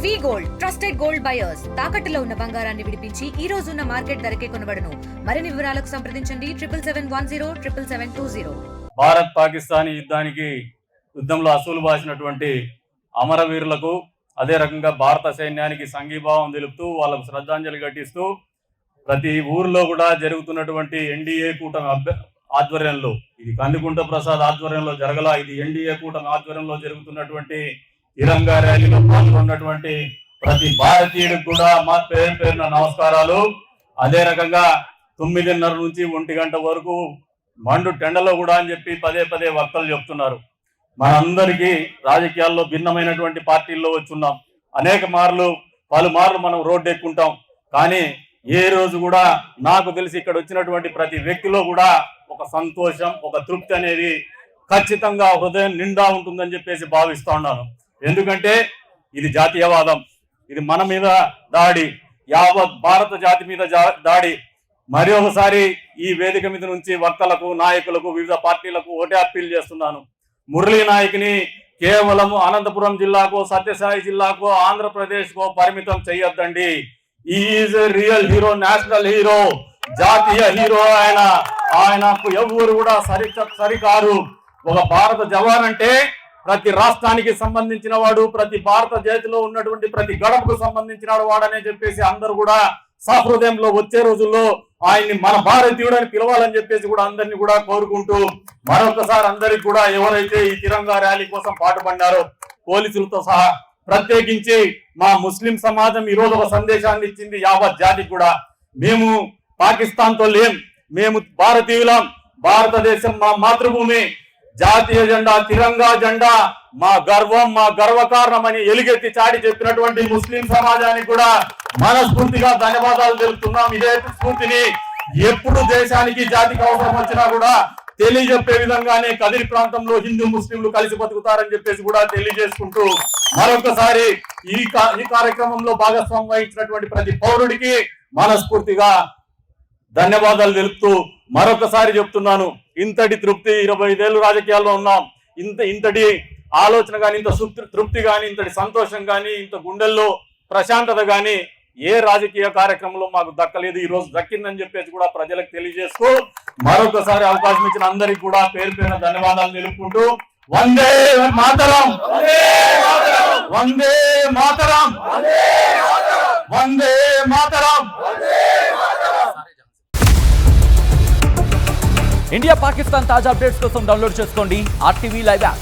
వి gold trusted gold buyers తాకట్టులో ఉన్న బంగారాన్ని విడిపించి ఈ రోజు ఉన్న మార్కెట్ ధరకే కొనబడును. మరిన్ని వివరాలకు సంప్రదించండి 7771077720. భారత్ పాకిస్తాన్ యుద్ధంలో అసూలు బాసినటువంటి అమరవీరులకు అదే రకంగా భారత సైన్యానికి సంఘీభావం తెలుపుతూ వాళ్ళకు శ్రద్ధాంజలి ఘటిస్తూ ప్రతి ఊర్లో కూడా జరుగుతున్నటువంటి ఎన్డీఏ కూటమి ఆధ్వర్యంలో, ఇది కందికుంట ప్రసాద్ ఆధ్వర్యంలో జరగల, ఇది ఎన్డీఏ కూటమి ఆధ్వర్యంలో జరుగుతున్నటువంటి తిరంగా ర్యాలీలో పాల్గొన్నటువంటి ప్రతి భారతీయుడికి కూడా మా పేరున నమస్కారాలు. అదే రకంగా 9:30 నుంచి 1 గంట వరకు మండు టెండలో కూడా అని చెప్పి పదే పదే వక్తలు చెప్తున్నారు. మనందరికీ రాజకీయాల్లో భిన్నమైనటువంటి పార్టీల్లో వచ్చున్నాం, పలుమార్లు మనం రోడ్డు ఎక్కుంటాం. కానీ ఏ రోజు కూడా నాకు తెలిసి ఇక్కడ వచ్చినటువంటి ప్రతి వ్యక్తిలో కూడా ఒక సంతోషం, ఒక తృప్తి అనేది ఖచ్చితంగా హృదయం నిండా ఉంటుందని చెప్పేసి భావిస్తా ఉన్నాను. ఎందుకంటే ఇది జాతీయవాదం, ఇది మన మీద దాడి, యావత్ భారత జాతి మీద దాడి. మరి ఒకసారి ఈ వేదిక మీద నుంచి వక్తలకు, నాయకులకు, వివిధ పార్టీలకు ఒకటే అప్పీల్ చేస్తున్నాను. మురళీ నాయక్ని కేవలం అనంతపురం జిల్లాకో, సత్యసాయి జిల్లాకో, ఆంధ్రప్రదేశ్కో పరిమితం చేయొద్దండి. Is a real hero, national hero, జాతీయ హీరో. ఆయనకు ఎవరు కూడా సరికారు. ఒక భారత జవాన్ అంటే ప్రతి రాష్ట్రానికి సంబంధించిన వాడు, ప్రతి భారతదేశంలో ఉన్నటువంటి ప్రతి గడపకు సంబంధించిన వాడనే చెప్పేసి అందరూ కూడా సహృదయంలో వచ్చే రోజుల్లో ఆయన్ని మన భారతీయుడు అని పిలవాలని చెప్పేసి కూడా అందరినీ కూడా కోరుకుంటూ మరొకసారి అందరికి కూడా ఎవరైతే ఈ తిరంగా ర్యాలీ కోసం పాటుపడ్డారో పోలీసులతో సహా, ప్రత్యేకించి మా ముస్లిం సమాజం ఈరోజు ఒక సందేశాన్ని ఇచ్చింది యావత్ జాతికి కూడా. మేము పాకిస్తాన్ తో లేం, మేము భారతీయులం, భారతదేశం మా మాతృభూమి, జాతీయ జెండా తిరంగా జెండా మా గర్వం, మా గర్వకారణం అని ఎలుగెత్తి చాటి చెప్పినటువంటి ముస్లిం సమాజానికి కూడా మనస్ఫూర్తిగా ధన్యవాదాలు తెలుపుతున్నాం. ఇదే స్ఫూర్తిని ఎప్పుడు దేశానికి జాతికి అవసరం వచ్చినా కూడా తెలియజెప్పే విధంగానే కదిరి ప్రాంతంలో హిందూ ముస్లింలు కలిసి బతుకుతారని చెప్పేసి కూడా తెలియజేసుకుంటూ మరొకసారి ఈ కార్యక్రమంలో భాగస్వామ్యం వహించినటువంటి ప్రతి పౌరుడికి మనస్ఫూర్తిగా ధన్యవాదాలు తెలుపుతూ మరొకసారి చెప్తున్నాను, ఇంతటి తృప్తి 25 ఏళ్ళు రాజకీయాల్లో ఉన్నాం, ఇంతటి ఆలోచన కానీ, ఇంత తృప్తి కానీ, ఇంతటి సంతోషం కానీ, ఇంత గుండెల్లో ప్రశాంతత కానీ ఏ రాజకీయ కార్యక్రమంలో మాకు దక్కలేదు. ఈ రోజు దక్కిందని చెప్పేసి కూడా ప్రజలకు తెలియజేస్తూ మరొకసారి అవకాశం ఇచ్చిన అందరికి కూడా పేరున ధన్యవాదాలు తెలుపుకుంటూ వందే మాతరం, వందే మాతరం, వందే మాతరం. ఇండియా పాకిస్తాన్ తాజా అప్డేట్స్ కోసం డౌన్లోడ్ చేసుకోండి RTV లైవ్ యాప్.